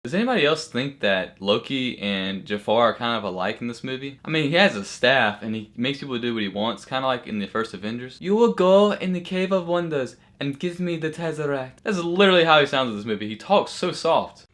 Does anybody else think that Loki and Jafar are kind of alike in this movie? I mean, he has a staff and he makes people do what he wants, kind of like in the first Avengers. You will go in the Cave of Wonders and give me the Tesseract. That's literally how he sounds in this movie. He talks so soft.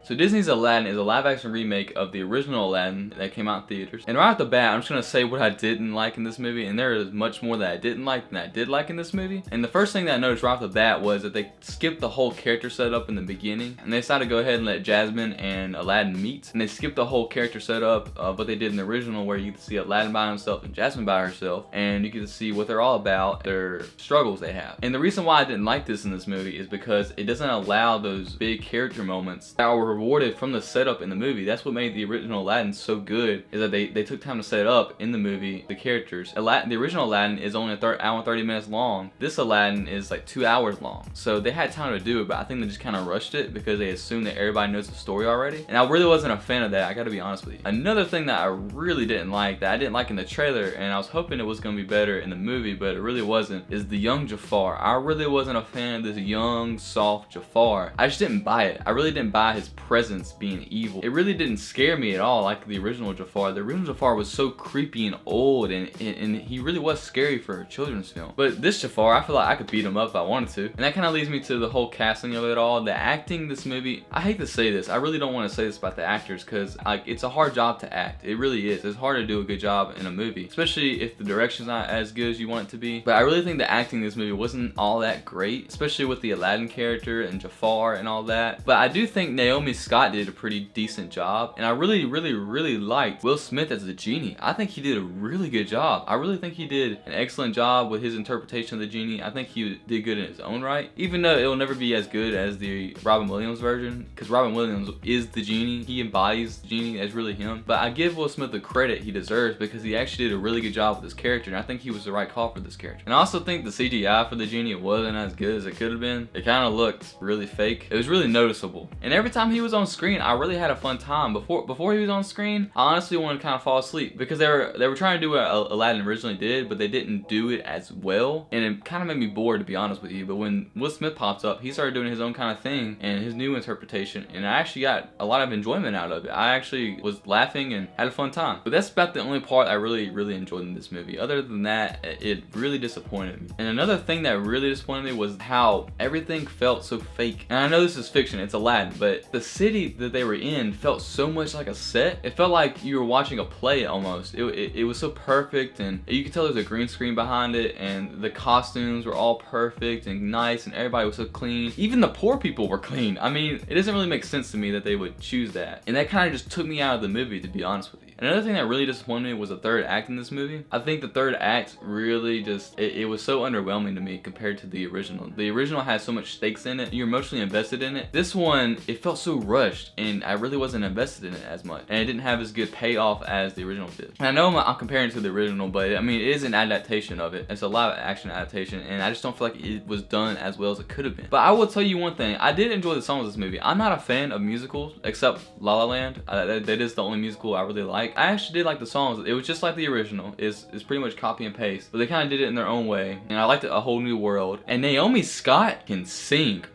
So Disney's Aladdin is a live-action remake of the original Aladdin that came out in theaters. And right off the bat, I'm just gonna say what I didn't like in this movie, and there is much more that I didn't like than I did like in this movie. And the first thing that I noticed right off the bat was that they skipped the whole character setup in the beginning, and they decided to go ahead and let Jasmine and Aladdin meet. And they skipped the whole character setup of what they did in the original, where you get to see Aladdin by himself and Jasmine by herself, and you get to see what they're all about, their struggles they have. And the reason why I didn't like this in this movie is because it doesn't allow those big character moments that were rewarded from the setup in the movie. That's what made the original Aladdin so good, is that they took time to set up in the movie the characters. The original Aladdin is only an hour and 30 minutes long. This Aladdin is like 2 hours long. So they had time to do it, but I think they just kind of rushed it because they assumed that everybody knows the story already. And I really wasn't a fan of that, I gotta be honest with you. Another thing that I really didn't like, that I didn't like in the trailer, and I was hoping it was gonna be better in the movie, but it really wasn't, is the young Jafar. I really wasn't a fan of this young, soft Jafar. I just didn't buy it. I really didn't buy his presence being evil. It really didn't scare me at all like the original Jafar. The original Jafar was so creepy and old, and he really was scary for a children's film. But this Jafar, I feel like I could beat him up if I wanted to. And that kind of leads me to the whole casting of it all. The acting in this movie, I hate to say this, I really don't want to say this about the actors, because like it's a hard job to act. It really is. It's hard to do a good job in a movie, especially if the direction's not as good as you want it to be. But I really think the acting in this movie wasn't all that great, especially with the Aladdin character and Jafar and all that. But I do think Naomi Scott did a pretty decent job, and I really liked Will Smith as the Genie. I think he did a really good job. I really think he did an excellent job with his interpretation of the Genie. I think he did good in his own right, even though it'll never be as good as the Robin Williams version, because Robin Williams is the Genie. He embodies the Genie. That's really him. But I give Will Smith the credit he deserves, because he actually did a really good job with this character, and I think he was the right call for this character. And I also think the CGI for the Genie wasn't as good as it could have been. It kind of looked really fake. It was really noticeable, and every time he was on screen, I really had a fun time. Before he was on screen, I honestly wanted to kind of fall asleep, because they were trying to do what Aladdin originally did, but they didn't do it as well, and it kind of made me bored, to be honest with you. But when Will Smith pops up, he started doing his own kind of thing and his new interpretation, and I actually got a lot of enjoyment out of it. I actually was laughing and had a fun time. But that's about the only part I really enjoyed in this movie. Other than that, it really disappointed me. And another thing that really disappointed me was how everything felt so fake. And I know this is fiction, it's Aladdin, but the city that they were in felt so much like a set. It felt like you were watching a play almost. It was so perfect, and you could tell there was a green screen behind it, and the costumes were all perfect and nice, and everybody was so clean. Even the poor people were clean. I mean, it doesn't really make sense to me that they would choose that. And that kind of just took me out of the movie, to be honest with you. Another thing that really disappointed me was the third act in this movie. I think the third act really just, it was so underwhelming to me compared to the original. The original had so much stakes in it. You're emotionally invested in it. This one, it felt so rushed, and I really wasn't invested in it as much. And it didn't have as good payoff as the original did. And I know I'm comparing it to the original, but I mean, it is an adaptation of it. It's a live action adaptation, and I just don't feel like it was done as well as it could have been. But I will tell you one thing, I did enjoy the songs of this movie. I'm not a fan of musicals, except La La Land. That is the only musical I really like. I actually did like the songs. It was just like the original. It's pretty much copy and paste, but they kind of did it in their own way, and I liked it. A Whole New World. And Naomi Scott can sing.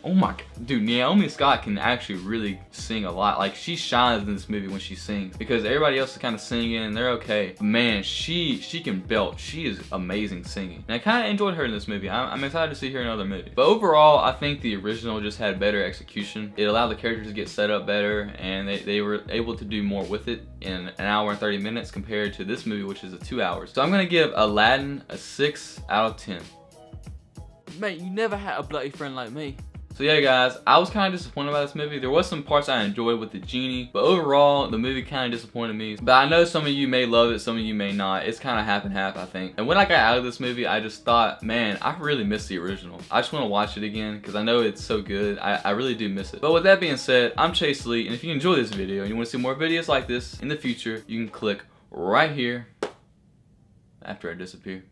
Oh my, dude, Naomi Scott can actually really sing a lot. Like, she shines in this movie when she sings, because everybody else is kind of singing and they're okay. But man, she can belt. She is amazing singing, and I kind of enjoyed her in this movie. I'm excited to see her in another movie. But overall, I think the original just had better execution. It allowed the characters to get set up better, and they were able to do more with it in an hour and 30 minutes compared to this movie, which is 2 hours. So I'm gonna give Aladdin a 6 out of 10. Mate, you never had a bloody friend like me. So yeah, guys, I was kind of disappointed by this movie. There was some parts I enjoyed with the Genie, but overall, the movie kind of disappointed me. But I know some of you may love it, some of you may not. It's kind of half and half, I think. And when I got out of this movie, I just thought, man, I really miss the original. I just want to watch it again, because I know it's so good. I really do miss it. But with that being said, I'm Chase Lee, and if you enjoyed this video and you want to see more videos like this in the future, you can click right here after I disappear.